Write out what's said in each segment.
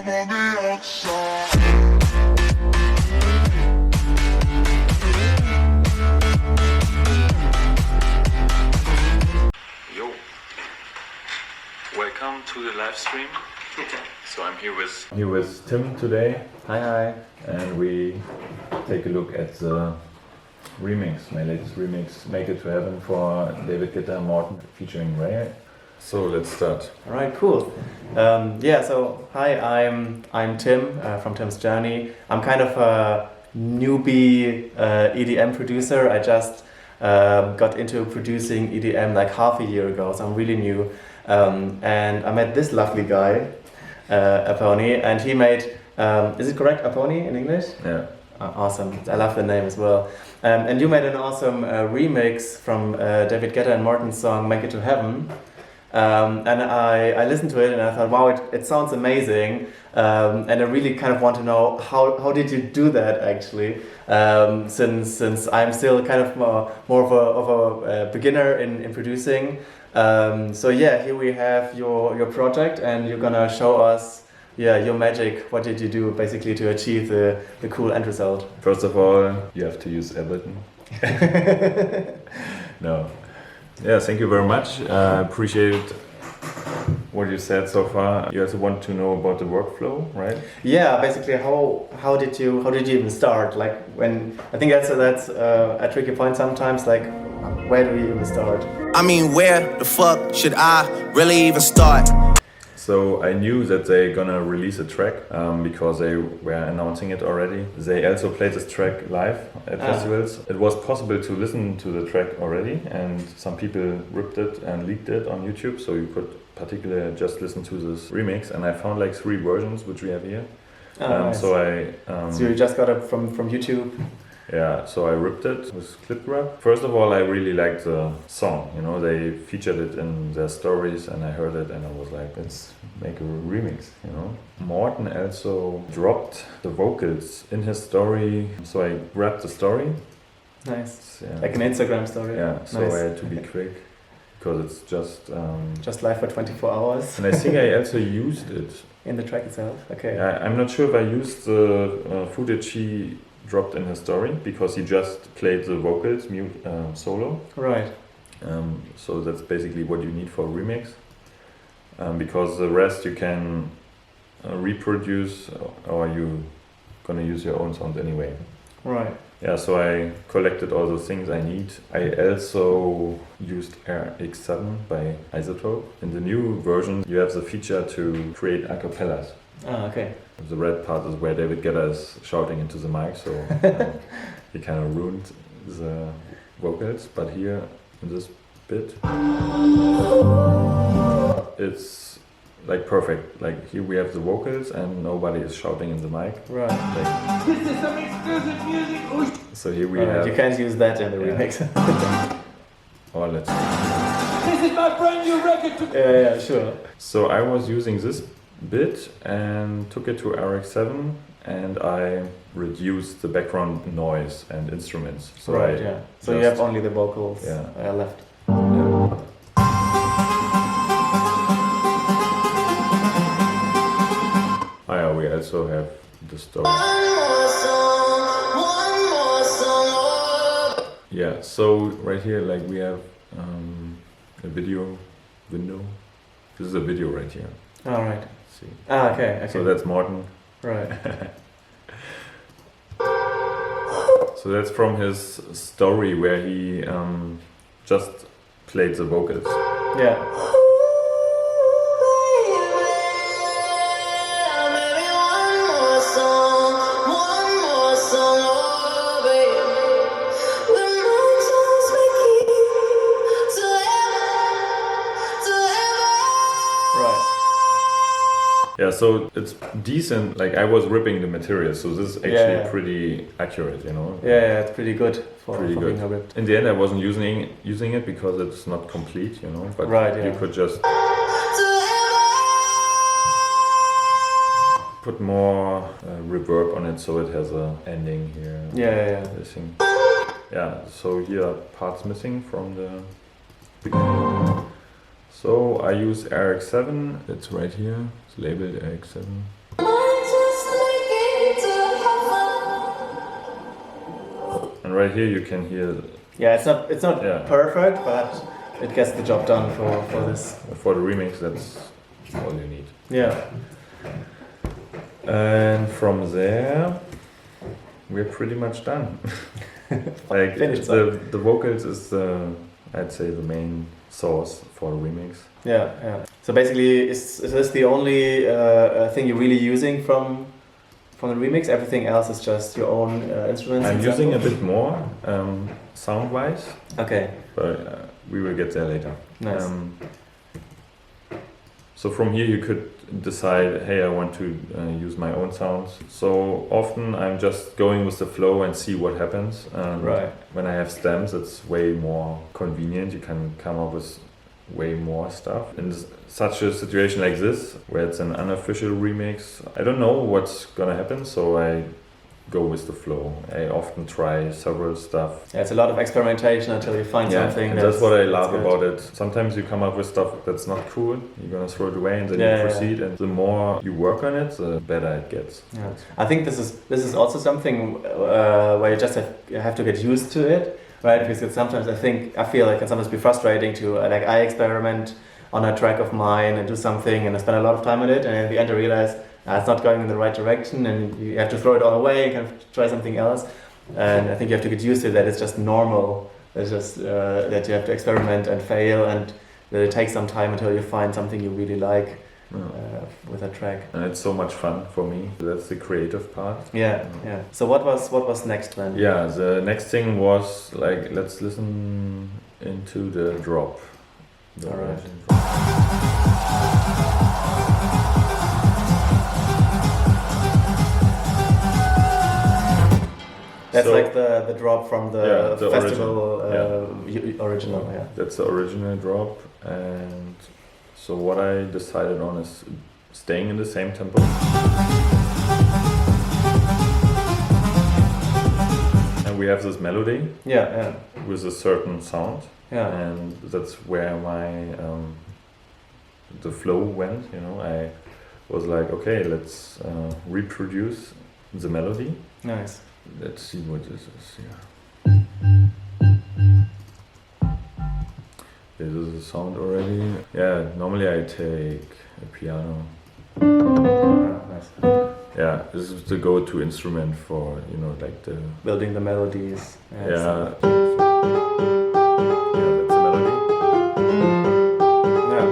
on the outside. Yo, welcome to the live stream. So I'm here with Tim today. Hi. And we take a look at the remix, my latest remix, Make It to Heaven for David Guetta and Morten featuring Raye. So let's start. All right, cool. So hi, I'm Tim from Tim's Journey. I'm kind of a newbie EDM producer. I just got into producing EDM like half a year ago, so I'm really new. And I met this lovely guy, Aponi, and he made, is it correct, Aponi in English? Yeah. Awesome, I love the name as well. And you made an awesome remix from David Guetta and Morten's song Make It to Heaven. And I listened to it and I thought, wow, it sounds amazing. And I really kind of want to know how did you do that actually? Since I'm still kind of more of a beginner in producing. So yeah, here we have your project and you're gonna show us your magic. What did you do basically to achieve the cool end result? First of all, you have to use Ableton. No. Yeah, thank you very much. Appreciate what you said so far. You also want to know about the workflow, right? Yeah, basically how did you even start? Like when I think that's a tricky point sometimes. Like where do you even start? I mean, where the fuck should I really even start? So I knew that they're gonna release a track because they were announcing it already. They also played this track live at festivals. It was possible to listen to the track already, and some people ripped it and leaked it on YouTube, so you could particularly just listen to this remix. And I found like 3 versions, which we have here. Nice. So you just got it from YouTube? Yeah, so I ripped it with clip wrap. First of all, I really liked the song. You know, they featured it in their stories and I heard it and I was like, let's make a remix, you know. Morten also dropped the vocals in his story. So I grabbed the story. Nice. Yeah. Like an Instagram story? Yeah, so nice. I had to be quick because it's just live for 24 hours. And I think I also used it. In the track itself? Okay. I'm not sure if I used the footage he dropped in his story because he just played the vocals solo. Right. So that's basically what you need for a remix. Because the rest you can reproduce or you gonna use your own sound anyway. Right. Yeah, so I collected all the things I need. I also used RX7 by Isotope. In the new version you have the feature to create acapellas. Ah, okay. The red part is where David Guetta is shouting into the mic, so he kind of ruined the vocals. But here in this bit, it's like perfect. Like here we have the vocals and nobody is shouting in the mic. Right. Like, This is some exclusive music. so here we have. You can't use that in the remix. Or let's. This is my brand new record. Yeah, sure. So I was using this bit and took it to RX7 and I reduced the background noise and instruments. So right, yeah. So you have only the vocals left. Yeah. Oh yeah, we also have the story. Yeah, so right here like we have a video window. This is a video right here. All right. See. Okay. So that's Morten. Right. So that's from his story where he just played the vocals. Yeah. Yeah, so it's decent. Like I was ripping the material, so this is actually pretty accurate, you know. Yeah, it's pretty good for being ripped. In the end, I wasn't using it because it's not complete, you know. But you could just put more reverb on it, so it has a ending here. Yeah. Yeah. So here are parts missing from the beginning. So I use RX7. It's right here. It's labeled RX7. And right here you can hear Yeah, it's not Yeah. perfect, but it gets the job done for this. for the remix. That's all you need. Yeah. And from there, we're pretty much done. Like Finished the vocals is I'd say the main source for the remix. Yeah, yeah. So basically, is this the only thing you're really using from the remix? Everything else is just your own instruments? I'm and using a samples? bit more sound-wise, Okay, but we will get there later. nice. So from here you could decide, hey, I want to use my own sounds. So often I'm just going with the flow and see what happens. Right. When I have stems, it's way more convenient. You can come up with way more stuff. In such a situation like this, where it's an unofficial remix, I don't know what's gonna happen, so I go with the flow. I often try several stuff. Yeah, it's a lot of experimentation until you find something. and that's what I love good. about it. Sometimes you come up with stuff that's not cool, you're gonna throw it away and then Yeah, you proceed, and the more you work on it, the better it gets. Yeah. I think this is also something where you just have to get used to it, right? Because sometimes I feel like it can sometimes be frustrating to like I experiment on a track of mine and do something and I spend a lot of time on it, and at the end I realize it's not going in the right direction and you have to throw it all away and kind of try something else. And I think you have to get used to that. It's just normal. It's just that you have to experiment and fail, and that it takes some time until you find something you really like with a track. And it's so much fun for me. That's the creative part. Yeah, yeah. So what was next then? Yeah, the next thing was like, let's listen into the drop. The All right. version drop. That's So- like the drop from the Yeah, the festival original, original, yeah. That's the original drop, and so what I decided on is staying in the same tempo. And we have this melody Yeah, yeah, with a certain sound, yeah. and that's where my the flow went. You know, I was like, okay, let's reproduce the melody. Nice. Let's see what this is here. This is a sound already. Yeah, normally I take a piano. Nice. Yeah, this is the go-to instrument for, you know, like the... Building the melodies. Yeah, yeah, that's the melody. Yeah.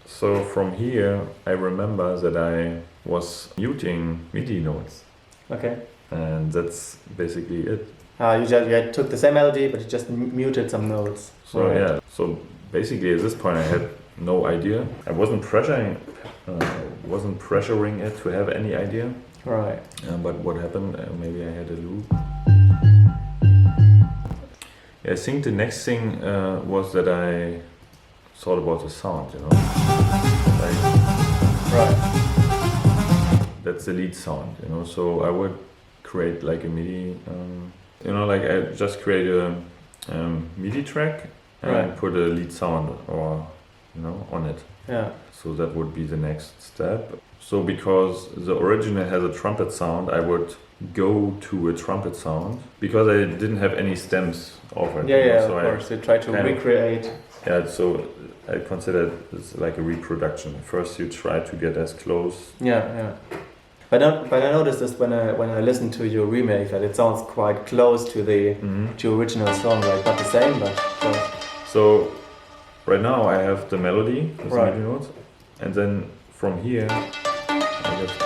So from here, I remember that I was muting MIDI notes, Okay. and that's basically it. You took the same melody, but you just muted some notes. So Right. yeah, so basically at this point I had no idea. I wasn't pressuring it to have any idea. Right. But what happened? Maybe I had a loop. Yeah, I think the next thing was that I thought about the sound. You know, like, Right. that's the lead sound. You know, so I would create like a MIDI. You know, like I just create a MIDI track and Right. put a lead sound or on it. Yeah. So that would be the next step. So because the original has a trumpet sound, I would go to a trumpet sound because I didn't have any stems offered. Yeah, yeah, so of course. You try to kind of- recreate. Yeah, so I consider it's like a reproduction. First, you try to get as close. Yeah, yeah. But I noticed this when I listened to your remake that it sounds quite close to the original song, like not the same, but close. So right now I have the melody, the Right. MIDI notes, and then from here I just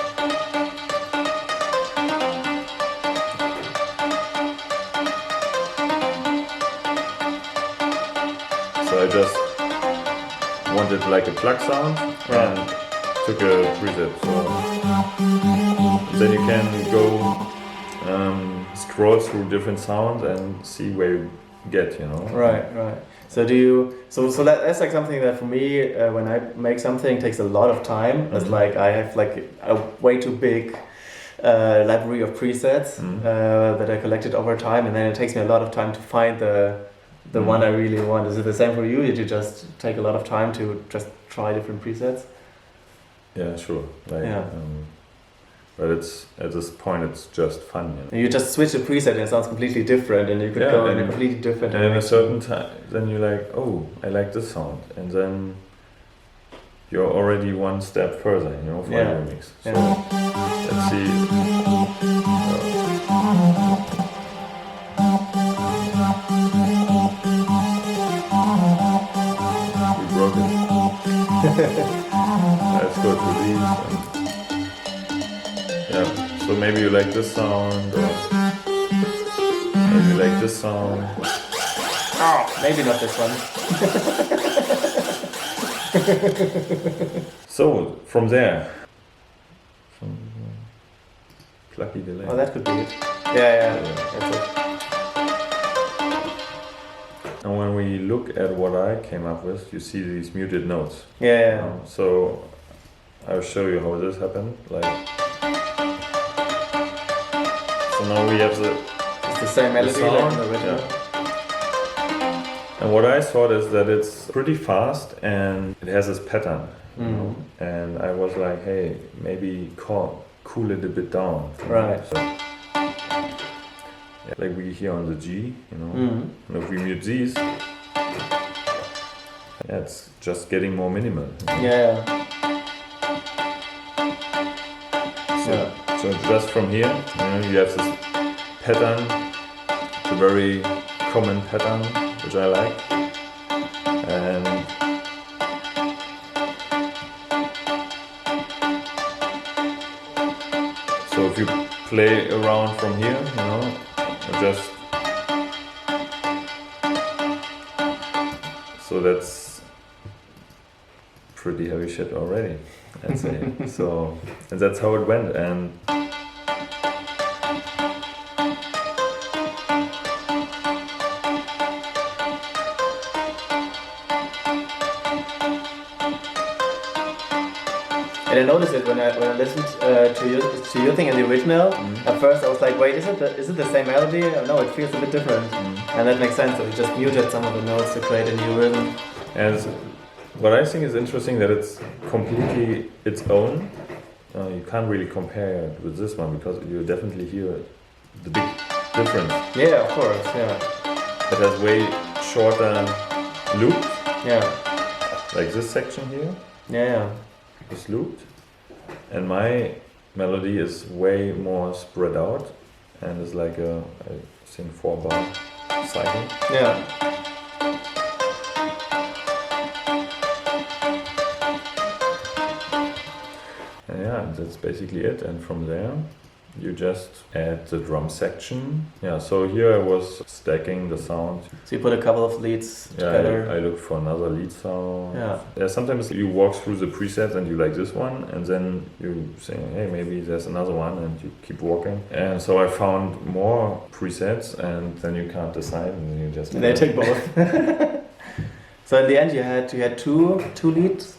so I just wanted like a plug sound and took a preset. So then you can go scroll through different sounds and see where you get, you know. Right, right. So that's like something that for me, when I make something, takes a lot of time. It's like I have like a way too big library of presets that I collected over time, and then it takes me a lot of time to find the one I really want. Is it the same for you? Did you just take a lot of time to just try different presets? Yeah, sure. Like, Yeah. But it's at this point it's just fun. You know? And you just switch a preset and it sounds completely different, and you could go in a completely different And in a direction. certain time, then you're like, oh, I like this sound, and then you're already one step further, you know, for a remix. So let's see. We broke it. Let's go to these. Yeah, so maybe you like this sound, or maybe you like this sound. Oh, maybe not this one. So, from there, plucky delay. Oh, that could be it. Yeah, that's it. And when we look at what I came up with, you see these muted notes. Yeah. So, I'll show you how this happened. Like, so now we have It's the same melody like in the original. And what I thought is that it's pretty fast and it has this pattern, you know? And I was like, hey, maybe cool it a bit down. Right. So, yeah, like we hear on the G, you know. And if we mute these, yeah, it's just getting more minimal. Yeah. So just from here, you know, you have this pattern, it's a very common pattern, which I like. And so if you play around from here, you know, just so that's pretty heavy shit already, I'd say. So, and that's how it went. And And I noticed it when I listened to your thing in the original. At first I was like, wait, is it the same melody? No, it feels a bit different. And that makes sense. So we just muted some of the notes to create a new rhythm. And what I think is interesting that it's completely its own. You can't really compare it with this one because you definitely hear the big difference. Yeah, of course. Yeah. It has way shorter loops, Yeah. like this section here Yeah. is looped, and my melody is way more spread out, and it's like a, I think, 4-bar cycle. Yeah. And yeah, that's basically it. And from there, you just add the drum section. Yeah, so here I was stacking the sound. So you put a couple of leads together. I looked for another lead sound. Yeah. Sometimes you walk through the presets and you like this one, and then you say, hey, maybe there's another one, and you keep walking. And so I found more presets, and then you can't decide, and you just. And they take both. So in the end, you had two leads.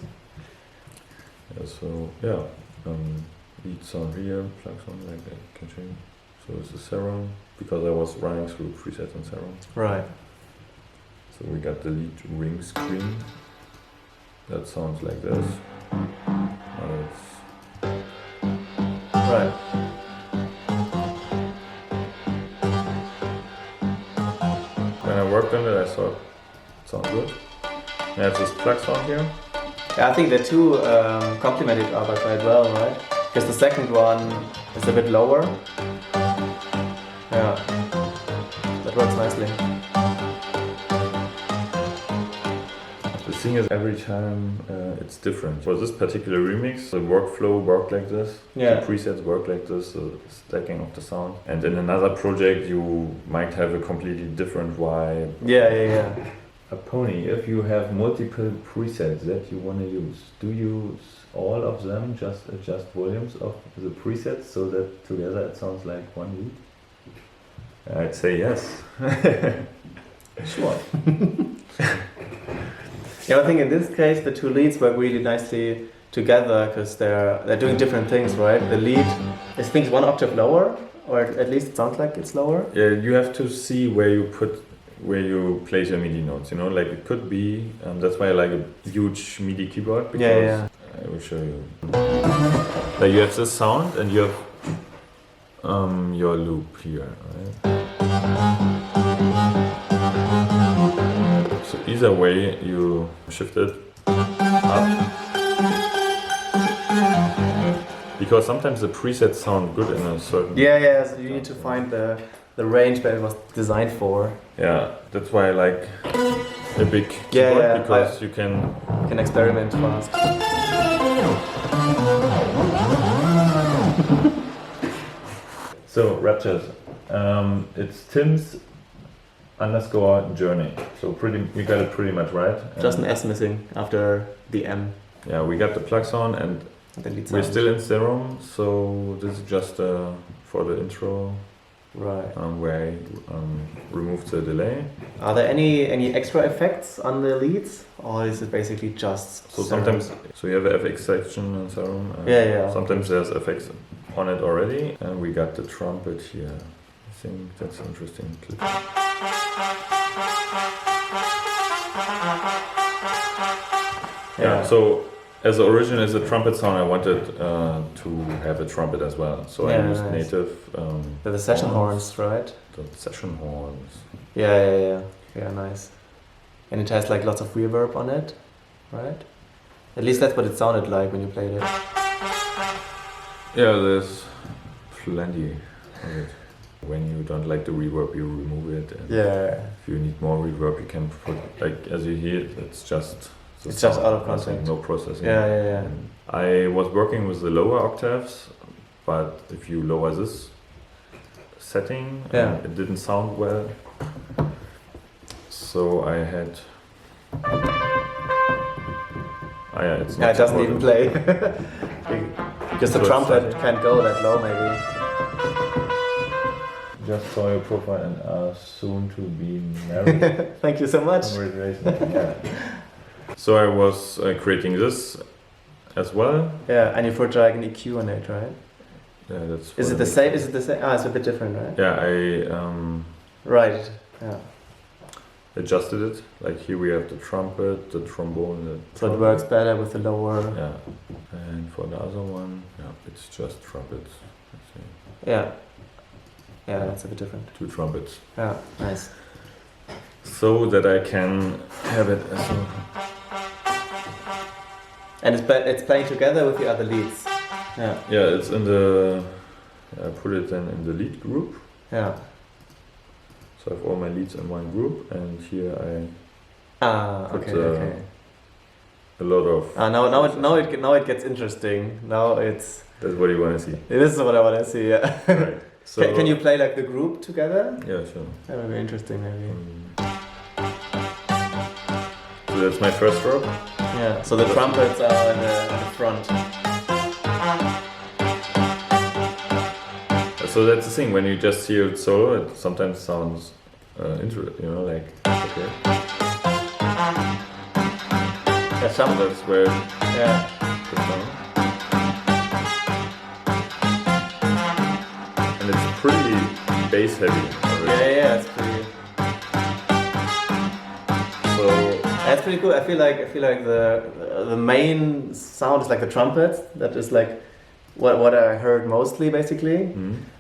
Yeah, so yeah, lead sound here, plug sound like that, can change. So it's the Serum, because I was running through presets on Serum. Right. So we got the lead ring screen. That sounds like this. Right. When I worked on it, I thought it sounded good. I have this plug sound here. Yeah, I think the two complement each other quite well, right? Because the second one is a bit lower. Yeah, that works nicely. The thing is, every time it's different. For this particular remix, the workflow worked like this. Yeah. The presets work like this, the stacking of the sound. And in another project, you might have a completely different vibe. Yeah. Aponi, if you have multiple presets that you want to use, do you use all of them, just adjust volumes of the presets so that together it sounds like one lead? I'd say yes. Sure. Yeah, I think in this case the two leads work really nicely together because they're doing different things, right? The lead is, I think, one octave lower, or at least it sounds like it's lower. Yeah, you have to see where you place your MIDI notes, you know, like it could be, that's why I like a huge MIDI keyboard, because I will show you. Like you have this sound and you have your loop here, right? So either way you shift it up. Because sometimes the presets sound good in a certain... Yeah, so you need to find the range that it was designed for. Yeah, that's why I like a big keyboard, because you can experiment fast. So, Raptures. It's Tim's _ journey. So we got it pretty much right. Just an S missing after the M. Yeah, we got the plugs on and we're still in Serum, so this is just for the intro. Right. Where I removed the delay. Are there any extra effects on the leads, or is it basically just so sometimes you have an FX section in Serum. Yeah. Sometimes there's effects on it already, and we got the trumpet here. I think that's an interesting clip. Yeah. So as the original is a trumpet sound, I wanted to have a trumpet as well. So I used native. The session horns, right? The session horns. Yeah, nice. And it has like lots of reverb on it, right? At least that's what it sounded like when you played it. Yeah, there's plenty of it. When you don't like the reverb, you remove it. And if you need more reverb, you can put, like as you hear, it's just out of context. No processing. Yeah. And I was working with the lower octaves, but if you lower this setting, it didn't sound well. So I had. It's not it doesn't even play. Just the trumpet can't go that low, maybe. Just saw your profile and are soon to be married. Thank you so much. Congratulations. So I was creating this as well. Yeah, and you put like an EQ on it, right? Yeah, that's. Is it the same? Is it the same? It's a bit different, right? Yeah, I. Right. Yeah. Adjusted it. Like here we have the trumpet, the trombone. So it works better with the lower. Yeah. And for the other one, it's just trumpets. Yeah, that's a bit different. 2 trumpets. Yeah, nice. So that I can have it as well. And it's playing together with the other leads. Yeah. Yeah, it's in the. I put it then in the lead group. Yeah. So I have all my leads in one group, and here I. Put, okay. A lot of. Now it gets interesting. Now it's. That's what you want to see. This is what I want to see. Yeah. Right. So can you play like the group together? Yeah, sure. That would be interesting, maybe. So that's my first drop. Yeah. So the trumpets are in the front. So that's the thing. When you just hear it solo, it sometimes sounds interesting. Like okay. Yeah, That's where. Yeah. And it's pretty bass heavy already. Yeah, it's pretty. So that's pretty cool. I feel like the main sound is like the trumpets. That is like what I heard mostly, basically.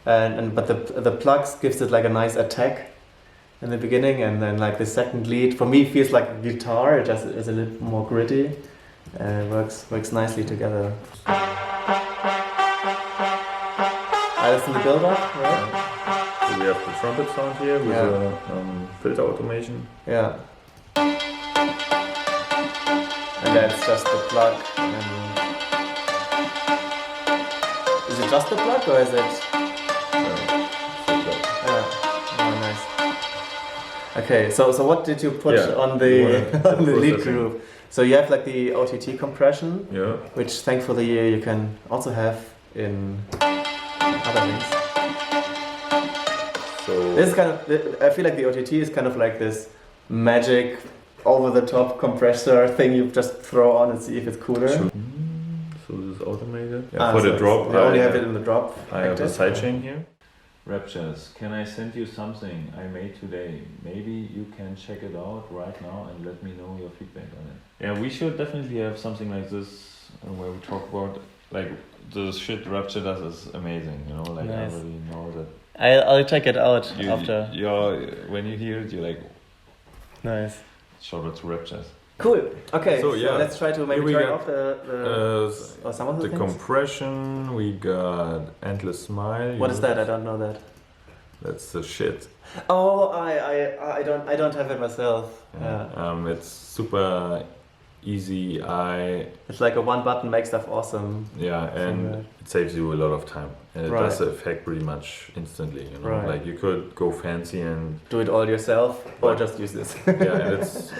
But the plugs gives it like a nice attack in the beginning, and then like the second lead for me feels like a guitar. It just is a little more gritty, and it works nicely together. That's in the build-up, right? So we have the trumpet sound here with the filter automation. Yeah. And that's just the plug. Is it just the plug or is it? Oh, nice. Okay, so what did you put on the lead group? So you have like the OTT compression, which thankfully you can also have in other things. So this is kind of, I feel like the OTT is kind of like this magic over-the-top compressor thing you just throw on and see if it's cooler. So this is automated. Yeah, for the drop, I only have it in the drop. I have a sidechain here. Raptures, can I send you something I made today? Maybe you can check it out right now and let me know your feedback on it. Yeah, we should definitely have something like this where we talk about like the shit Rapture does is amazing. You know, like Nice. I already know that. I'll check it out You, after. when you hear it, you're like, Nice. shout out to Rapture. Cool. Okay. So, yeah. Let's try to maybe Here we turn got, off the or some of the The things. compression, we got Endless Smile. What is that? I don't know that. That's the shit. Oh, I don't have it myself. Yeah. It's super easy. It's like a one button make stuff awesome. Yeah, and Right. it saves you a lot of time. And it Right. does the effect pretty much instantly, you know. Right. Like you could go fancy and Do it all yourself or just use this. yeah, and it's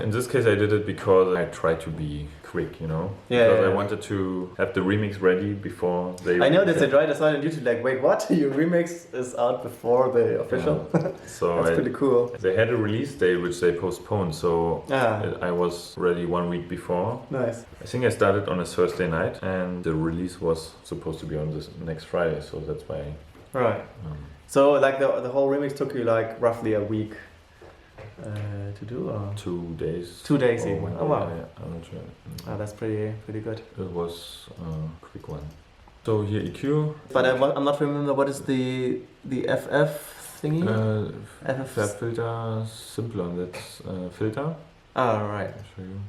in this case I did it because I tried to be quick, you know. Yeah, Because yeah, I yeah. wanted to have the remix ready before they. I noticed it, right? I saw it on YouTube. Like, wait, what? Your remix is out before the official. Yeah. So That's pretty cool. they had a release date which they postponed, so Ah, I was ready 1 week before. nice. I think I started on a Thursday night, and the release was supposed to be on this next Friday, so that's why. Right. So, like, the whole remix took you like roughly a week to do, or 2 days. 2 days or even. 1 Oh day, wow. yeah, I'm not sure. Oh, that's pretty good. It was a quick one. So here EQ. But I'm not remember what is the FF thingy. FF. Fab filter, simpler. That's filter. Ah, right. I'll show you.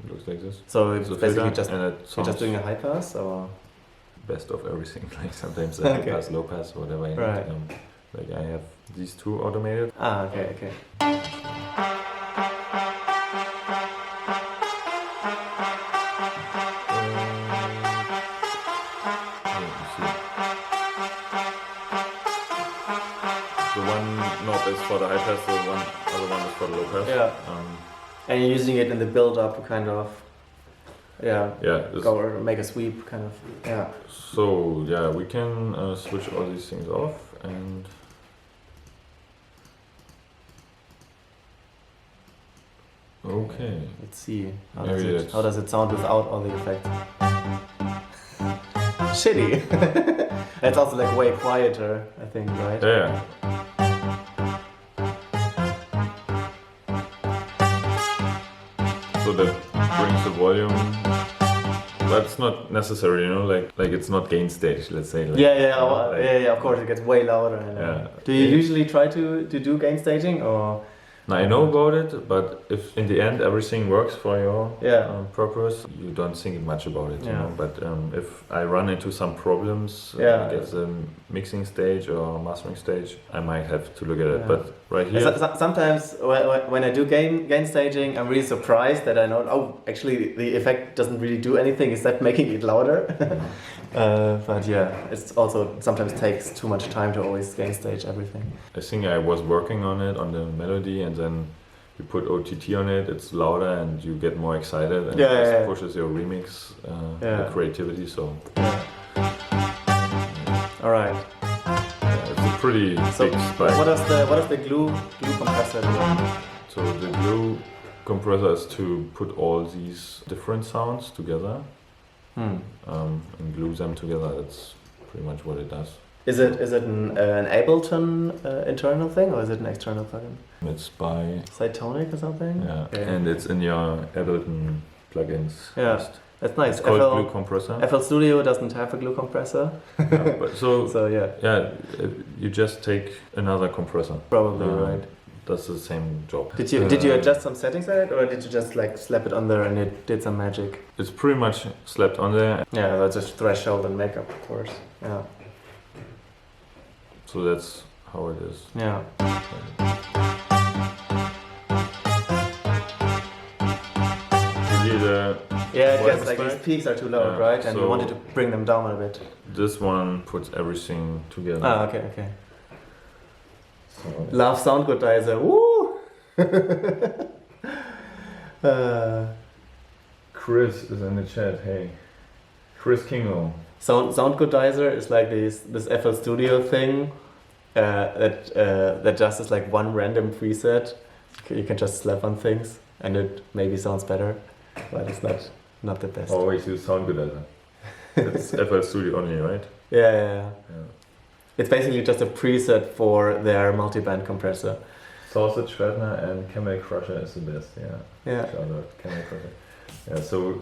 It looks like this. So it's a basically filter, just and it you're just sounds doing a high pass, or best of everything. Like sometimes a high Okay. pass, low pass, whatever. I need. Right. Like I have these two automated. okay. The one knob is for the high pass, the other one is for the low pass. Yeah. And you're using it in the build up to kind of Yeah. go or make a sweep kind of. Yeah. So yeah, we can switch all these things off and. Okay. Let's see. How Maybe does, it's- how does it sound without all the effects? Shitty. It's also like way quieter, I think, right? Yeah. So that brings the volume, but it's not necessary, you know, like it's not gain stage, let's say. Like, Yeah, of course it gets way louder. And, Yeah. Do you usually try to do gain staging or? Now I know about it, but if in the end everything works for your Yeah. purpose, you don't think much about it, you Yeah. know. But if I run into some problems, Yeah. I guess the mixing stage or mastering stage, I might have to look at it. Yeah. But right here, Sometimes when I do gain staging, I'm really surprised that I know, oh, actually the effect doesn't really do anything except making it louder. But yeah, it's also sometimes takes too much time to always gain stage everything. I think I was working on it, on the melody, and then you put OTT on it, it's louder and you get more excited, and it pushes your remix the creativity. So All right. yeah, it's a pretty So big spike. what does the glue compressor do? So the glue compressor is to put all these different sounds together and glue them together. That's pretty much what it does. Is it an Ableton internal thing or is it an external plugin? It's by Cytonic or something? yeah, Okay. and it's in your Ableton plugins. Yeah. list. That's nice. It's called glue compressor. FL Studio doesn't have a glue compressor. Yeah, but So yeah, yeah, you just take another compressor. probably right. Does the same job. Did you adjust some settings on it or did you just like slap it on there and it did some magic? It's pretty much slapped on there. Yeah, that's just threshold and makeup, of course. Yeah. So that's how it is. Yeah. Yeah, it What gets is like that? these peaks are too loud, Yeah, right? And we so- wanted to bring them down a bit. This one puts everything together. Ah, okay. So, Love sound goodizer. Woo! Chris is in the chat. Hey, Chris Kingo. Sound goodizer is like this FL Studio thing that just is like one random preset. You can just slap on things and it maybe sounds better, but it's not the best. Always use Sound Goodizer. It's FL Studio only, right? Yeah. It's basically just a preset for their multi-band compressor. Sausage Schwertner and Camel Crusher is the best. Yeah. Yeah. Shout out Camel Crusher. Yeah. So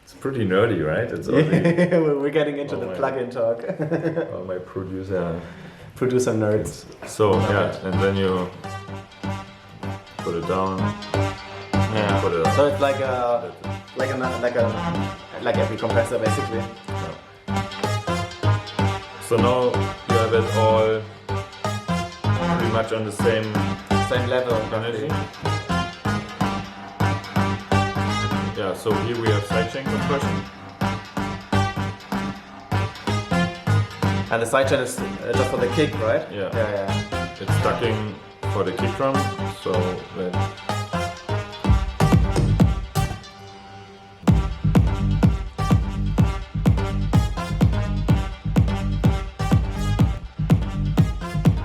It's pretty nerdy, right? It's already We're getting into the my- plugin talk. my producer. Producer nerds. So yeah, and then you put it down. Yeah. Put it up. So it's like every compressor basically. So now you have it all pretty much on the same Same level. energy. Yeah, so here we have sidechain compression. And the sidechain is just for the kick, right? Yeah. Yeah. It's ducking for the kick drum, so that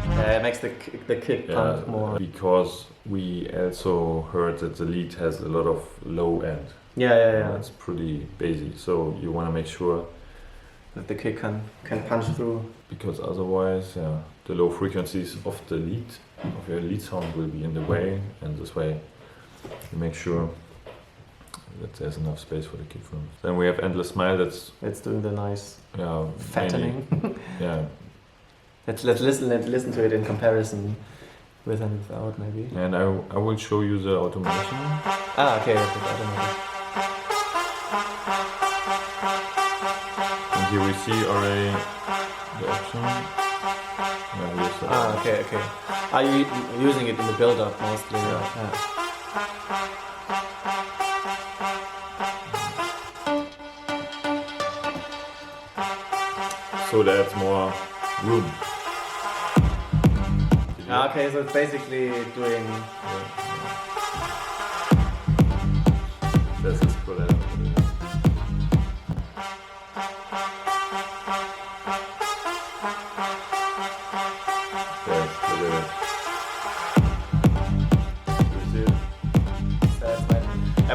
Yeah, it makes the kick pump more. because we also heard that the lead has a lot of low end. Yeah. That's pretty basic, so you want to make sure, That the kick can punch through. because otherwise the low frequencies of the lead, of your lead sound will be in the way, and this way you make sure that there's enough space for the kick drum. Then we have Endless Smile, that's It's doing the nice fattening. fattening. Yeah, Let's listen to it in comparison with and without maybe. and I will show you the automation. Okay, I don't know. And here we see already the option. Yeah, here's the Okay. Are you using it in the build-up mostly? Yeah. So that's more room. Okay, so it's basically doing. Das ist cool.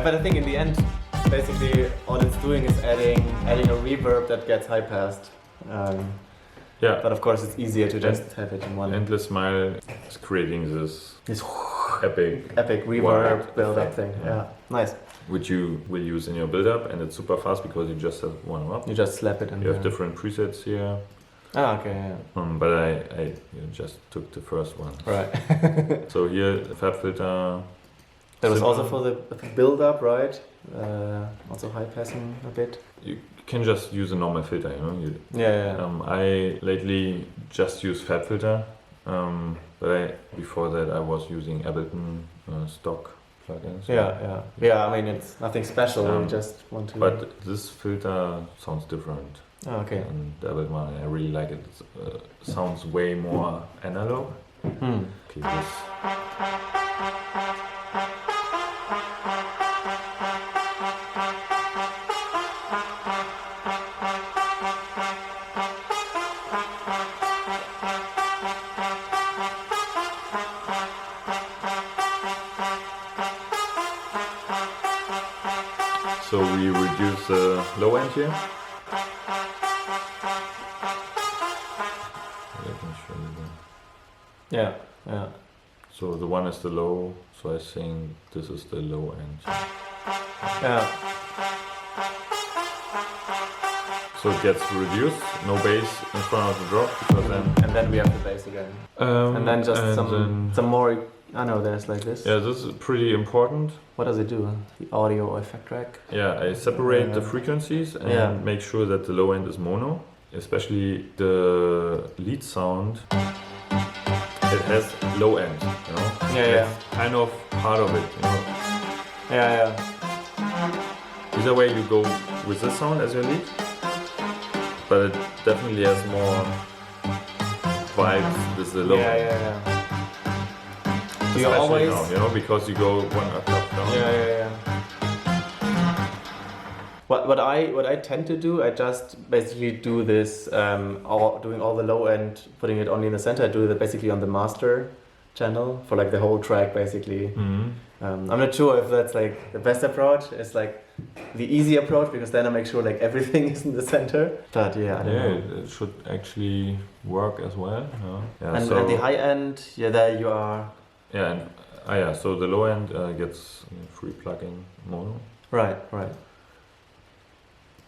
But I think in the end, basically all it's doing is adding a reverb that gets high passed. Yeah, But of course, it's easier to just have it in one. Endless Smile is creating this This epic reverb wired build-up effect. thing. Yeah, nice. which you will use in your build-up, and it's super fast because you just have one up. You just slap it in You have there. different presets here, Okay, yeah. but I just took the first one. Right. So here, the fab filter. That was Simple. also for the build-up, right? Also high passing a bit. You can just use a normal filter, you know. Yeah. I lately just use fab filter, but before that I was using Ableton stock plugins. Yeah. I mean, it's nothing special. We Um, just want to. But this filter sounds different. Okay. And the Ableton one, I really like it. It sounds way more analog. Okay, this. So we reduce the low end here. I can show you that. Yeah. So the one is the low, so I think this is the low end. Yeah. So it gets reduced, no bass in front of the drop, because then And then we have the bass again. And then just some more. I know there's like this. yeah, this is pretty important. What does it do? The audio effect track. Yeah, I separate the Yeah. frequencies and Yeah. make sure that the low end is mono, especially the lead sound. It has low end, you know. Yeah. It's kind of part of it, you know. Yeah. Either way, you go with this sound as your lead, but it definitely has more vibes with the low end. Yeah. Do you Especially always? now, you know, because you go one octave down. Yeah. What I tend to do, I just basically do this, doing all the low end, putting it only in the center. I do that basically on the master channel for like the whole track, basically. Mhm. I'm not sure if that's like the best approach. It's like the easy approach because then I make sure like everything is in the center. But yeah, I don't know. Yeah, it should actually work as well. Yeah. And so, at the high end, there you are. Yeah, and, so the low end gets free plugin mono. Right.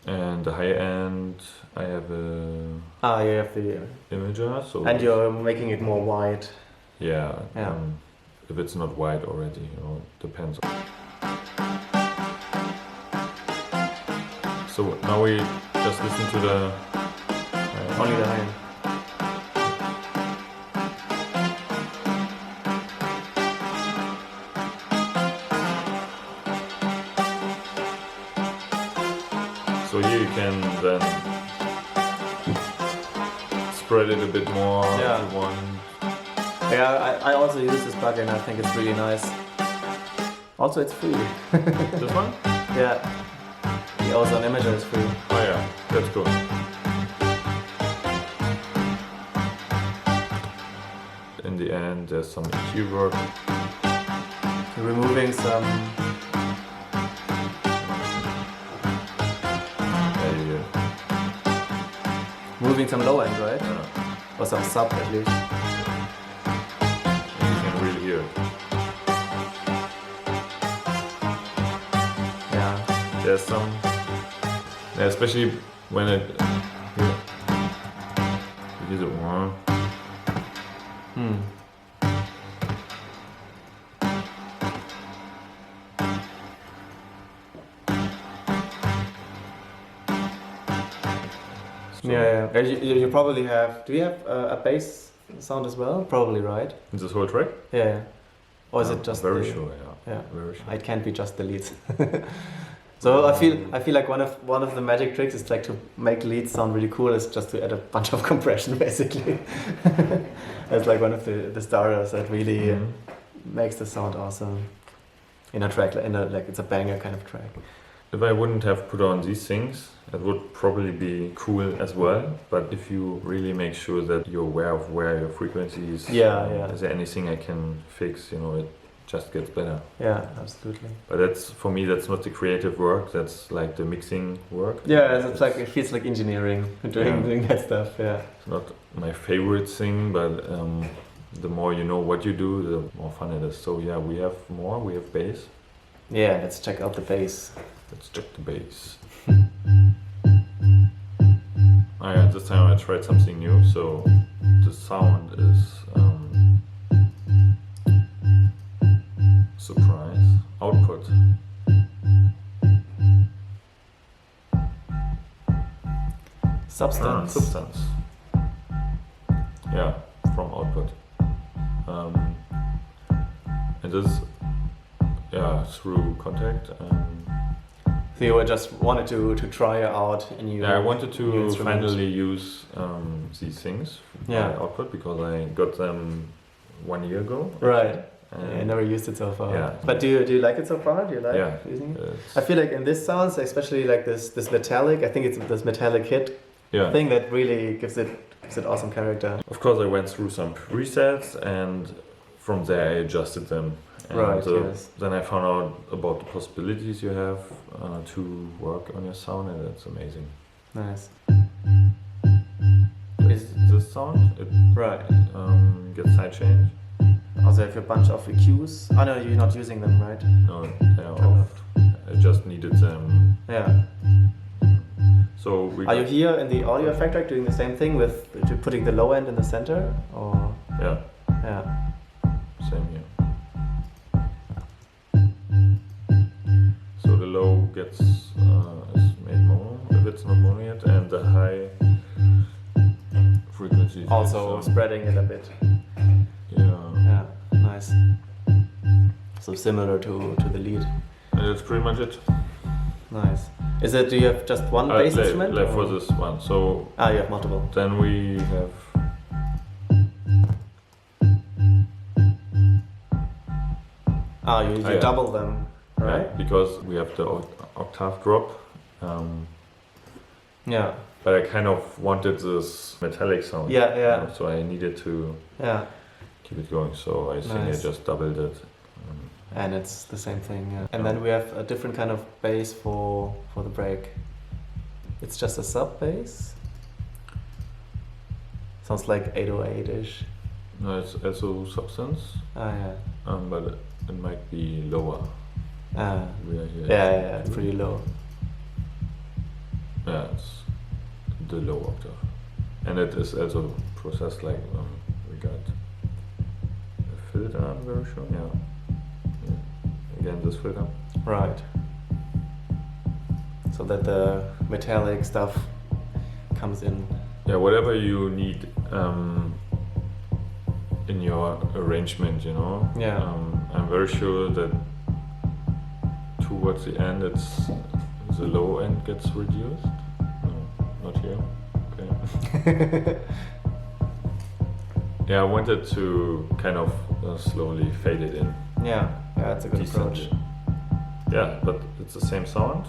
And the high end, I have a You have the... imager, so And you're making it more wide. yeah. Yeah. If it's not wide already, depends. So now we just listen to the Only the high end. So here you can then spread it a bit more Yeah. if you want. Yeah, I also use this plugin. I think it's really nice. Also, it's free. This one? Yeah. The Ozone Imager is free. Oh yeah, that's cool. In the end, there's some EQ work. Removing some... Moving some low end, right? Yeah. Or some sub at least. You can really hear it. Yeah. There's some, especially when it is it warm. Yeah. You probably have... Do you have a bass sound as well? Probably, right? In this whole track? Yeah. Or is it just very the... sure? Yeah. Yeah. Very sure. It can't be just the leads. So I feel like one of the magic tricks is like to make leads sound really cool is just to add a bunch of compression basically. That's like one of the starters that really makes the sound awesome in a track, like it's a banger kind of track. If I wouldn't have put on these things, it would probably be cool as well. But if you really make sure that you're aware of where your frequency is, is there anything I can fix? It just gets better. Yeah, absolutely. But that's, for me, that's not the creative work. That's like the mixing work. Yeah, it's like, it feels like engineering doing that stuff. Yeah. It's not my favorite thing, but the more you know what you do, the more fun it is. So yeah, we have bass. Yeah, let's check out the bass. Let's check the bass. This time I tried something new, so the sound is surprise output. Substance. Substance. Yeah, from output. And this, through Contact. So you just wanted to try out a new... Yeah, I wanted to instrument. finally use these things by output because I got them 1 year ago. Right. I never used it so far. Yeah. But do you like it so far? Do you like using it? I feel like in this sounds, especially like this metallic, I think it's this metallic hit thing that really gives it awesome character. Of course, I went through some presets and from there I adjusted them. And then I found out about the possibilities you have to work on your sound, and that's amazing. Nice. Is this sound? It gets sidechained. Also, have a bunch of EQs. Oh no, you're not using them, right? No, they're off. I just needed them. Yeah. So are you here in the audio effect track doing the same thing with putting the low end in the center, or? Yeah. Yeah. Same here. So the low gets is made mono if it's not mono yet, and the high frequency also spreading it a bit. Yeah. Yeah. Nice. So similar to the lead. And that's pretty much it. Nice. Do you have just one bass instrument? Like for this one. So you have multiple. Then we have. You double them, right? Yeah, because we have the octave drop. Yeah. But I kind of wanted this metallic sound. Yeah. So I needed to keep it going. So I think I just doubled it. And it's the same thing. Yeah. And then we have a different kind of bass for the break. It's just a sub bass. Sounds like 808-ish. No, it's also Substance. But it might be lower. Yeah, pretty low. Yeah, it's the low octave. And it is also processed like we got a filter, I'm very sure. Yeah. Again, this filter. Right. So that the metallic stuff comes in. Yeah, whatever you need in your arrangement, you know. Yeah. I'm very sure that towards the end, the low end gets reduced. No, not here. Okay. Yeah, I wanted to kind of slowly fade it in. Yeah, that's a good approach. Decently. Yeah, but it's the same sound.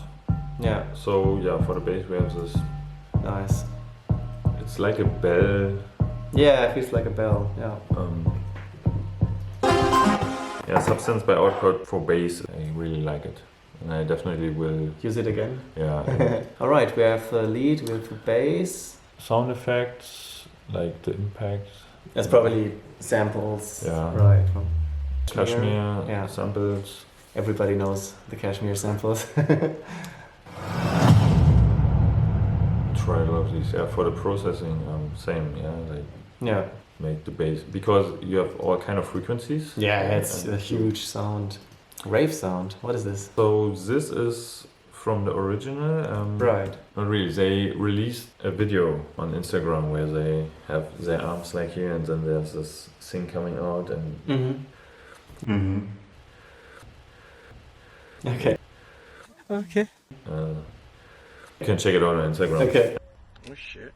Yeah, So yeah, for the bass we have this. nice. It's like a bell. Yeah, it feels like a bell. Yeah. Yeah, Substance by Output for bass. I really like it, and I definitely will. Use it again. Yeah. All right, we have the lead, we have the bass. Sound effects like the impact. That's probably samples. Yeah. Right. From Cashmere Yeah. samples. Everybody knows the Cashmere samples. Try all of these. Yeah, for the processing, same. Yeah, like Yeah. make the bass because you have all kind of frequencies. Yeah, it's And a huge sound. Rave sound. What is this? So this is from the original. Right. Not really. They released a video on Instagram where they have their arms like here, and then there's this thing coming out, and Mm-hmm. Okay. Okay. you can check it out on Instagram. Okay. Oh shit.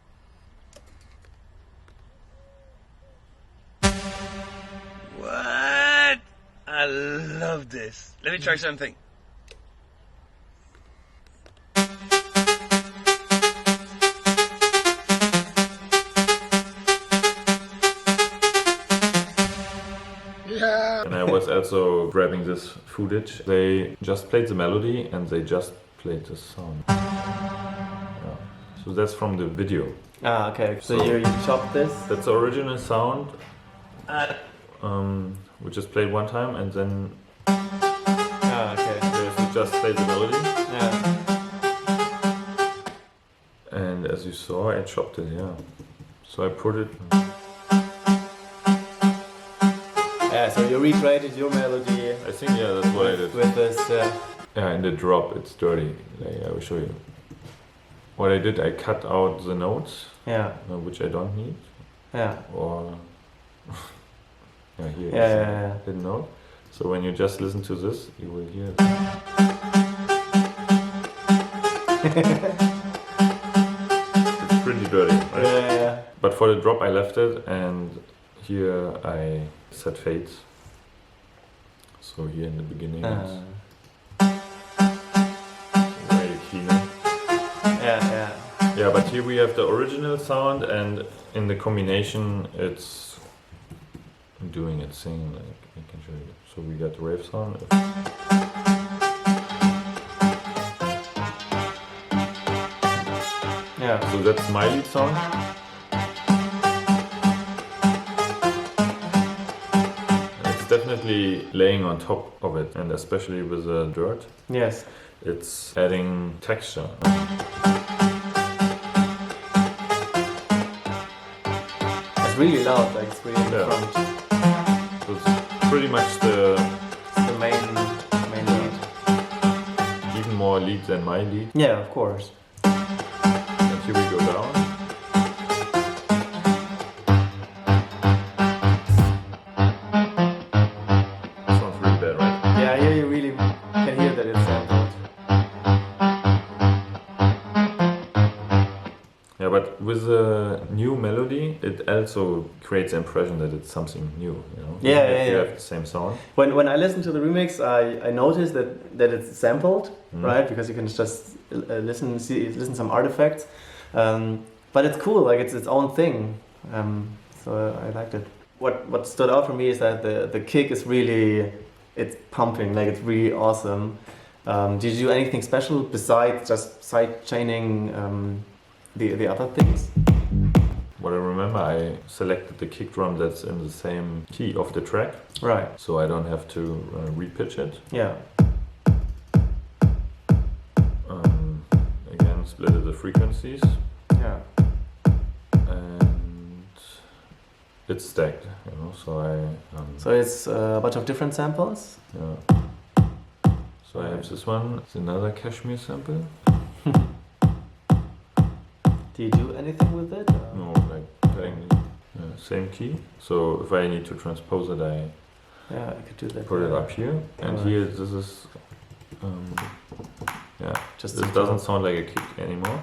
What? I love this. Let me try something. Yeah. And I was also grabbing this footage. They just played the melody and they just played the sound. Yeah. So that's from the video. Ah, okay. So So- you chopped this? That's the original sound. We just played one time and then Ah, okay. we just played the melody. Yeah. And as you saw, I chopped it, yeah. So I put it. Yeah, so you recreated your melody I think, yeah, that's what I did. with this. Yeah, in the drop, it's dirty. Like, I will show you. What I did, I cut out the notes, Yeah. which I don't need. Yeah. Or yeah, here is Yeah. a hidden note. So when you just listen to this, you will hear it. It's pretty dirty, right? Yeah. But for the drop, I left it, and here I set fades. So here in the beginning, it's way cleaner. Yeah. Yeah, but here we have the original sound, and in the combination, it's doing its thing. Like I can show you. So we got the rave sound. Yeah. So that's my lead sound. And it's definitely laying on top of it, and especially with the dirt, Yes. it's adding texture. It's really loud, like it's really in Yeah. front. So it's pretty much It's the main lead. even more lead than my lead. Yeah, of course. And here we go down. Sounds really bad, right? Yeah, here you really can hear that it's sampled. Yeah, but with a new melody, it also creates the impression that it's something new, you know? Yeah, If you yeah. have the same sound. When I listen to the remix, I noticed that it's sampled, Mm. right? Because you can just listen some artifacts. But it's cool, like it's its own thing. So I liked it. What stood out for me is that the kick is really, it's pumping, like it's really awesome. Did you do anything special besides just side chaining the other things? What I remember, I selected the kick drum that's in the same key of the track, Right. so I don't have to repitch it. Yeah. Again, again split the frequencies. Yeah. And it's stacked, you know. So So it's a bunch of different samples. yeah. So I have this one. It's another cashmere sample. Do you do anything with it? Or? No, like playing same key. So if I need to transpose it, I could do that. put it up here. And Alright. here, this is Just this doesn't sound like a kick anymore.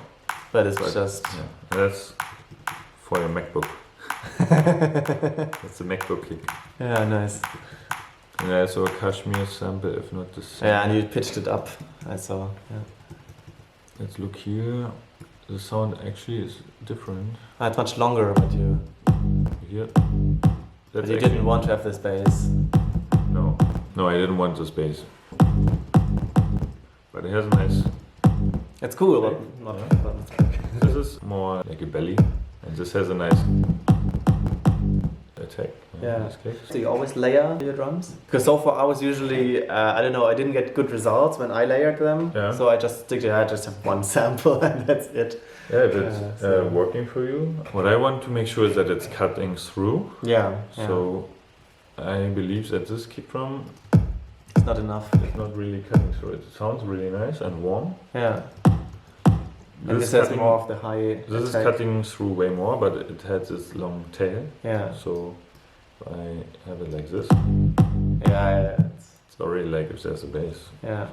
But it's just. Yeah, that's for your MacBook. That's the MacBook kick. Yeah, nice. And also a cashmere sample, if not the same. Yeah, and you pitched it up. I saw. Yeah. Let's look here. The sound actually is different. It's much longer, but you. Here. But you didn't want to have this bass. No, I didn't want this bass. But it has a nice. It's cool, Okay. but not. Yeah. But This is more like a belly, and this has a nice attack. Yeah. This kick. So you always layer your drums? Because so far I was usually, I don't know, I didn't get good results when I layered them. Yeah. So I just stick to, I just have one sample and that's it. Yeah, if it's so- working for you. What I want to make sure is that it's cutting through. Yeah. So I believe that this kick drum it's not enough. is not really cutting through. It sounds really nice and warm. Yeah. And this has more of the high. This is attack. cutting through way more, but it has this long tail. Yeah. So I have it like this. Yeah. It's already like if there's a bass. Yeah.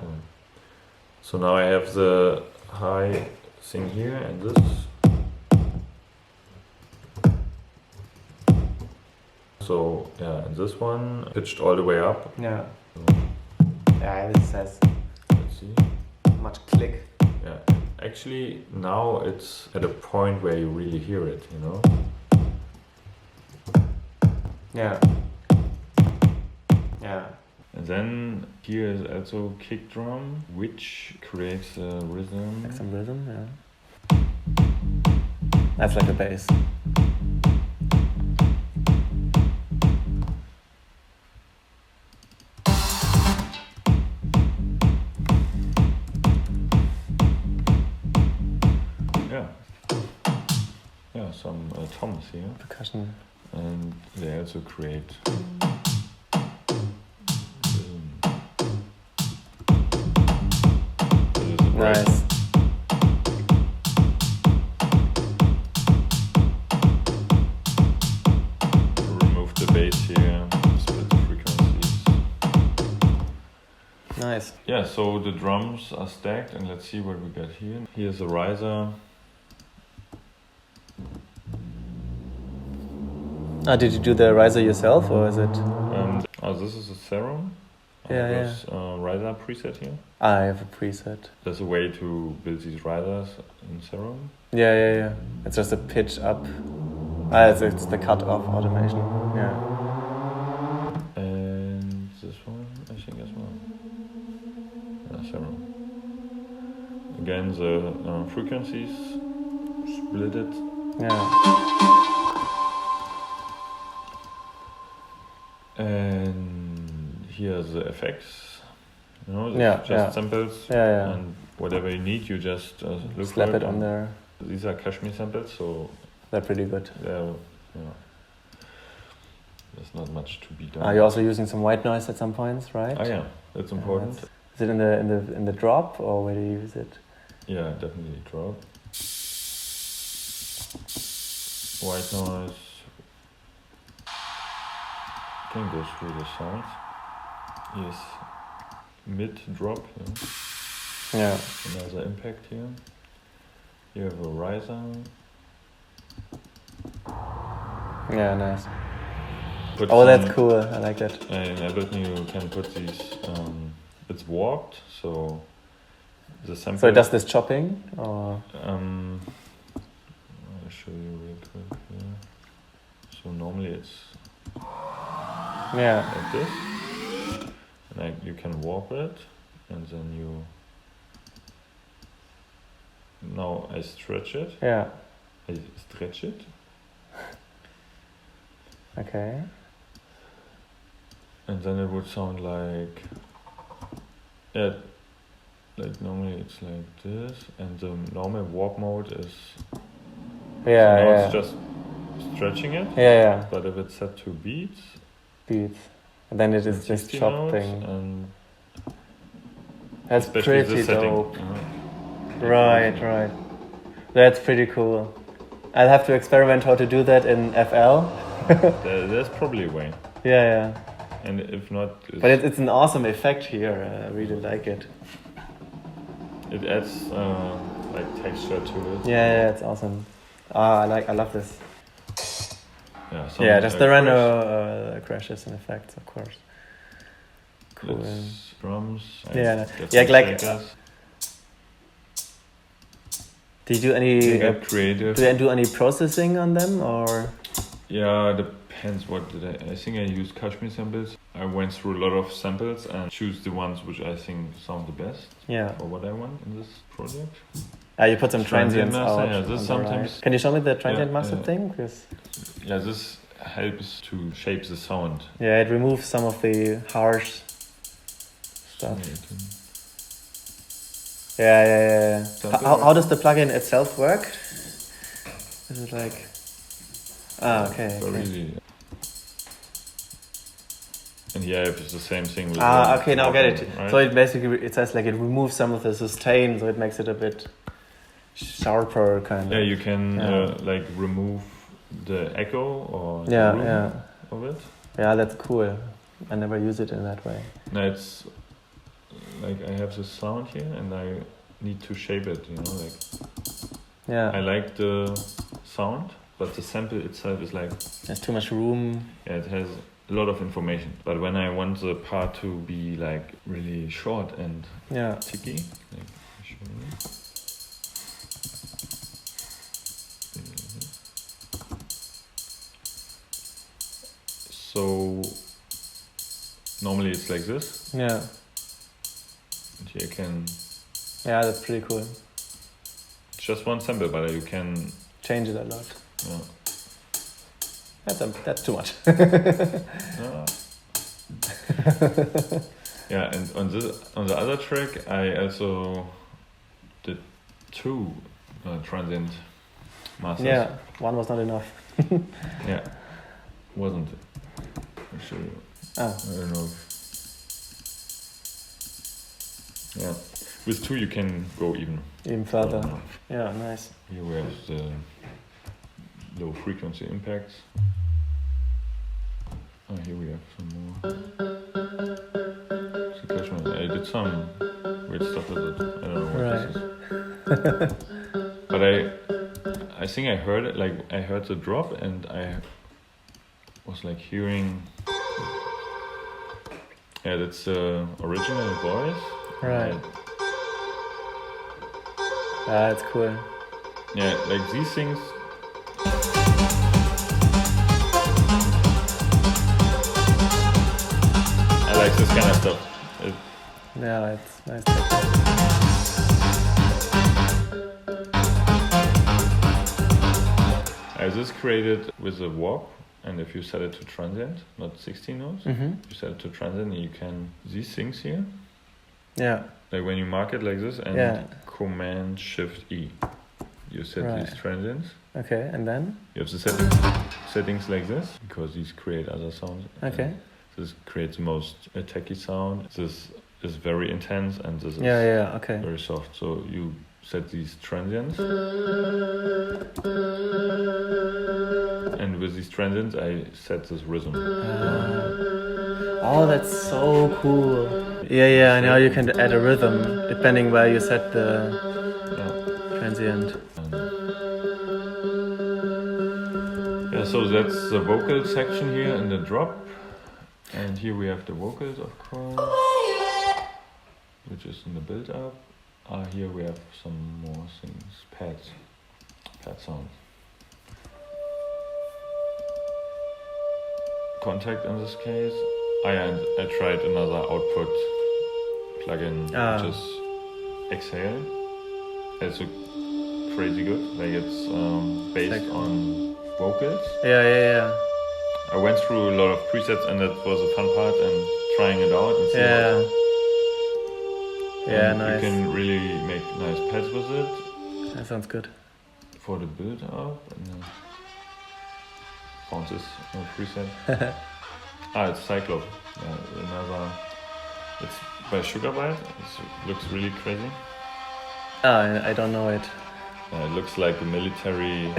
So now I have the high thing here and this. So yeah, and this one pitched all the way up. Yeah. So, Yeah, this has let's see. much click. Yeah. Actually, now it's at a point where you really hear it, you know? Yeah. Yeah. And then here is also kick drum, which creates a rhythm. Like some rhythm, yeah. That's like a bass. Yeah. Yeah, some toms here. Percussion. And they also create rhythm. This is a break. Nice. Remove the bass here, split the frequencies. Nice. Yeah, so the drums are stacked and let's see what we got here. Here's a riser. Did you do the riser yourself or is it? This is a serum. Yeah, There's riser preset here. I have a preset. There's a way to build these risers in serum. Yeah. It's just a pitch up. It's the cut off automation. Yeah. And this one, I think as well. Yeah, serum. Again, the frequencies split it. Yeah. And here are the effects. You know, Yeah, just samples. Yeah. And whatever you need, you just look Slap for it on there. These are cashmere samples, so They're pretty good. there's not much to be done. You're also using some white noise at some points, right? Oh yeah, that's important. Is it in the drop or where do you use it? Yeah, definitely drop. White noise. Can go through the sounds. Yes, mid drop. Yeah. Another impact here. You have a riser. Yeah, nice. Put That's some- cool. I like that. In Ableton you can put these. It's warped, so the sample. So it does this chopping or? I'll show you real quick here. So normally it's Yeah. like this, and you can warp it, and then you. Now I stretch it. Yeah. I stretch it. Okay. And then it would sound like. Yeah. like normally it's like this, and the normal warp mode is Yeah, now yeah. it's just stretching it. Yeah. But if it's set to beats, And then it is and just 60 notes, chopping. and That's especially pretty this setting, dope. you know. Right. That's pretty cool. I'll have to experiment how to do that in FL. There's probably a way, Yeah. and if not, But it's an awesome effect here. I really like it. it adds like texture to it. Yeah, it's awesome. I love this. Yeah, Just the random crashes and effects, of course. Cool. It's drums. Yeah. get Yeah, some like- shakers. Do you do any? You get creative. Do you do any processing on them or? Yeah, depends. What did I think I used Kashmir samples. I went through a lot of samples and choose the ones which I think sound the best Yeah. for what I want in this project. You put some Transient transients master, out. yeah, this on the sometimes- right. Can you show me the transient Yeah, master yeah. thing? 'Cause Yeah, this helps to shape the sound. yeah, it removes some of the harsh stuff. Yeah. How does the plugin itself work? Is it like? Okay. So really, and yeah, it's the same thing with. Okay, now I get it. Right? So it basically it says like it removes some of the sustain, so it makes it a bit sharper kind of. Yeah, you can Yeah. like remove the echo or the Yeah, room yeah. of it. Yeah, that's cool. I never use it in that way. No, it's like I have this sound here and I need to shape it, you know, like Yeah. I like the sound, but the sample itself is like, There's too much room. yeah, it has a lot of information. But when I want the part to be like really short and Yeah. ticky, like I'll show you. So normally it's like this, Yeah. and here I can, Yeah, that's pretty cool. it's just one sample, but you can, Change it a lot. yeah. That's too much. Ah. Yeah, and on the other track, I also did two transient masters. Yeah, one was not enough. Yeah, wasn't it? I'll show you. Oh. I don't know. Yeah, with two you can go Even further. Yeah, nice. Here we have the low frequency impacts. Oh, here we have some more. I did some weird stuff with it. I don't know what this is. But I think I heard it, like I heard the drop and I was like hearing, yeah, that's the original voice. Right. That's cool. Yeah, like these things. I like this kind of stuff. Yeah, it's nice. This created with a warp, and if you set it to transient, not 16 notes, Mm-hmm. you set it to transient, you can, these things here, Yeah. like when you mark it like this and Yeah. Command Shift E, you set Right. these transients. Okay, and then? You have the settings like this, because these create other sounds. Okay. And this creates the most attacky sound. This is very intense, and this is Yeah, okay. very soft. So you set these transients. And with these transients, I set this rhythm. Oh, that's so cool. Yeah, now you can add a rhythm depending where you set the transient. Yeah, so that's the vocal section here in the drop. And here we have the vocals, of course, which is in the build-up. Here we have some more things, pad sounds. Contact in this case. And I tried another output plugin, which is Exhale. It's crazy good. Like it's based on vocals. Yeah. I went through a lot of presets, and that was a fun part, and trying it out and seeing how it sounds. Yeah, And nice. You can really make nice pads with it That sounds good. for the build up. And then found this preset. It's Cyclope. Yeah, another. It's by Sugarbite. It looks really crazy. I don't know it. It looks like a military.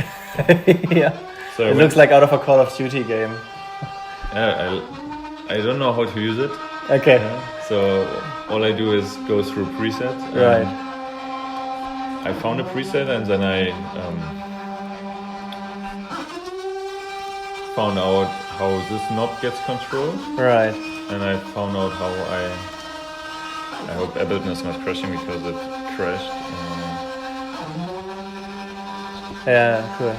Yeah. So It looks like out of a Call of Duty game. I don't know how to use it. Okay. So all I do is go through presets. Right. I found a preset and then I found out how this knob gets controlled. Right. And I found out how I hope Ableton is not crashing because it crashed. Yeah, cool.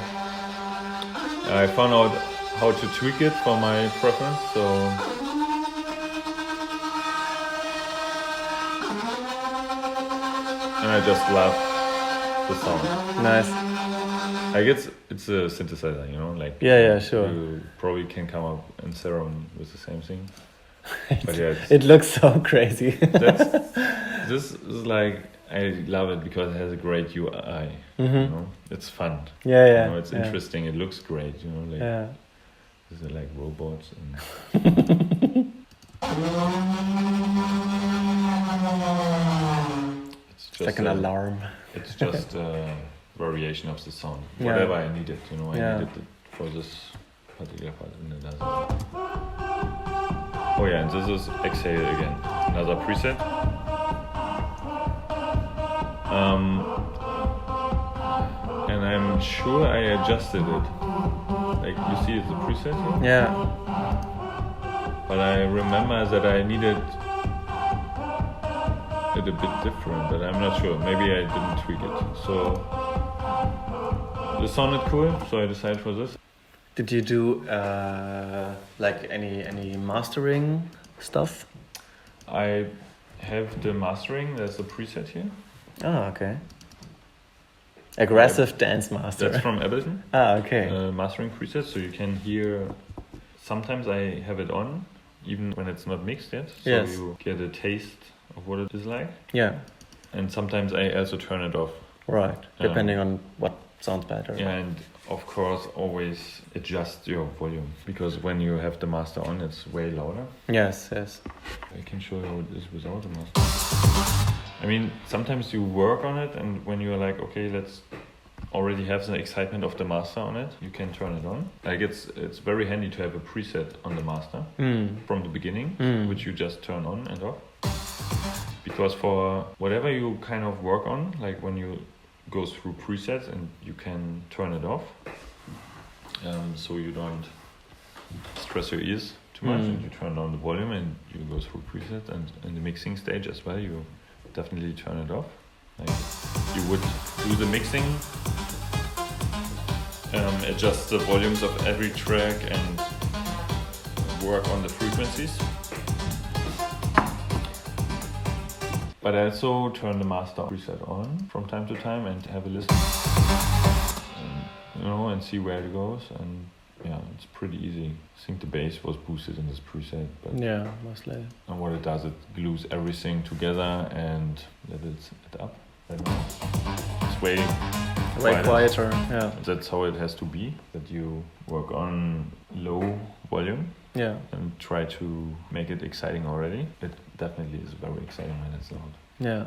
I found out how to tweak it for my preference. So and I just love the sound. Nice. I guess it's a synthesizer, you know, like Yeah, sure. You probably can come up in Serum with the same thing. But yeah, It looks so crazy. this is like I love it because it has a great UI. You know, it's fun. Yeah. You know, it's interesting. It looks great. You know, like Yeah. these are like robots. And It's like an alarm. It's just a variation of the sound. Yeah. Whatever I needed, you know, I Yeah. needed it for this particular part, and it doesn't. Oh yeah, and this is Exhale again, another preset. And I'm sure I adjusted it. Like you see, it's a preset here. Yeah. But I remember that I needed it a bit different, but I'm not sure. Maybe I didn't tweak it. So this sounded cool, so I decided for this. Did you do like any mastering stuff? I have the mastering. There's a preset here. Oh, okay. Aggressive dance master. That's from Ableton. Okay. Mastering preset, so you can hear. Sometimes I have it on, even when it's not mixed yet. So Yes. you get a taste of what it is like. Yeah. And sometimes I also turn it off. Right. Depending on what sounds better. Yeah, and of course always adjust your volume, because when you have the master on, it's way louder. Yes. I can show you how it is without the master. I mean, sometimes you work on it, and when you're like, okay, let's already have the excitement of the master on it, you can turn it on. Like it's very handy to have a preset on the master from the beginning, which you just turn on and off. Because for whatever you kind of work on, like when you go through presets, and you can turn it off, so you don't stress your ears too much, and you turn down the volume and you go through presets, and in the mixing stage as well, you definitely turn it off. Like you would do the mixing, adjust the volumes of every track and work on the frequencies. But I also turn the master preset on from time to time and have a listen, and see where it goes. And yeah, it's pretty easy. I think the bass was boosted in this preset, but Yeah, mostly. and what it does, it glues everything together and levels it up. Right now, it's way Quieter. Yeah. That's how it has to be. That you work on low volume Yeah. and try to make it exciting already. It definitely is very exciting when it's loud. Yeah.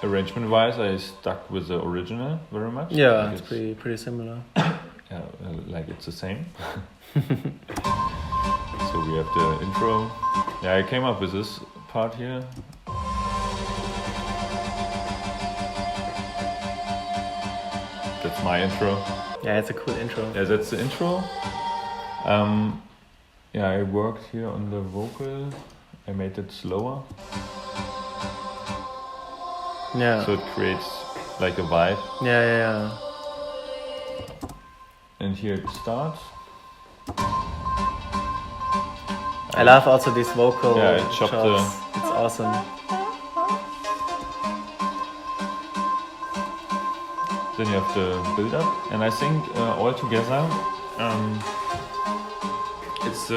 Arrangement-wise, I stuck with the original very much. Yeah, Like it's pretty similar. Yeah, like it's the same. So we have the intro. Yeah, I came up with this part here. That's my intro. Yeah, it's a cool intro. Yeah, that's the intro. Yeah, I worked here on the vocal. I made it slower, Yeah. so it creates like a vibe. Yeah. And here it starts. I love also these vocal Yeah, I chopped chops. It's awesome. then you have the build-up, and I think all together, it's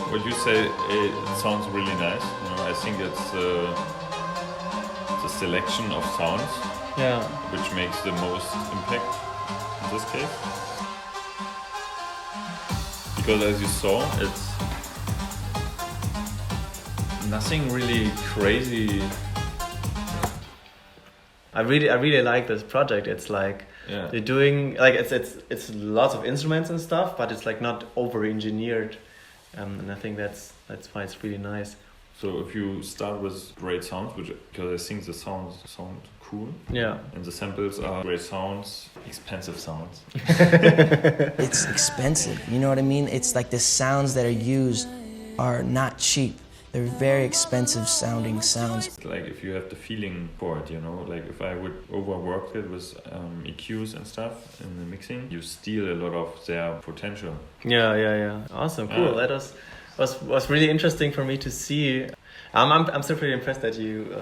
what you say. It sounds really nice. You know, I think it's the selection of sounds, which makes the most impact in this case. Because as you saw, it's nothing really crazy. I really like this project. It's like you're doing like it's lots of instruments and stuff, but it's like not over engineered, and I think that's why it's really nice. So if you start with great sounds, because I think the sounds sound cool, and the samples are great sounds, expensive sounds. It's expensive, you know what I mean? It's like the sounds that are used are not cheap. They're very expensive sounding sounds. Like if you have the feeling for it, you know, like if I would overwork it with EQs and stuff in the mixing, you steal a lot of their potential. Yeah. Awesome, cool. That was really interesting for me to see. I'm still pretty impressed that you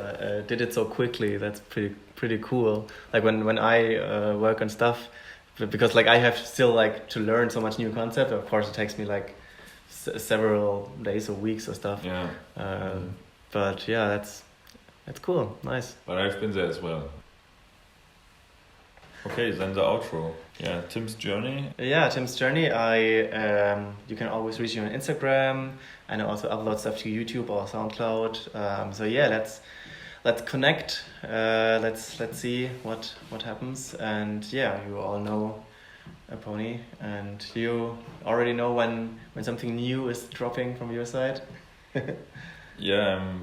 did it so quickly. That's pretty cool. Like when I work on stuff, because like I have still like to learn so much new concept. Of course, it takes me like several days or weeks or stuff. But yeah, that's cool. Nice. But I've been there as well. Okay, then the outro. Yeah, Tim's journey. Yeah, Tim's journey. You can always reach me on Instagram, and I also upload stuff to YouTube or SoundCloud. So yeah, let's connect. Let's see what happens. And yeah, you all know Aponi, and you already know when something new is dropping from your side.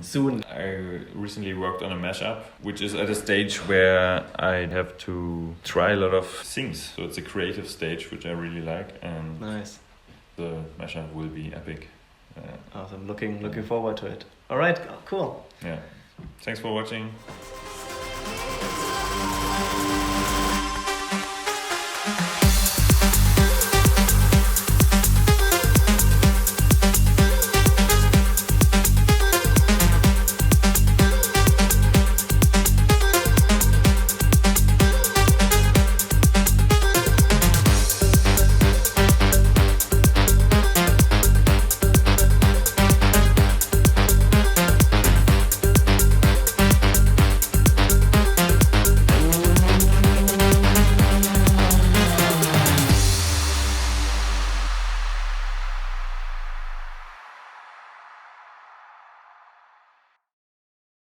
Soon. I recently worked on a mashup, which is at a stage where I have to try a lot of things. So it's a creative stage, which I really like, and nice. The mashup will be epic. Awesome. Looking forward to it. All right. Cool. Yeah. Thanks for watching.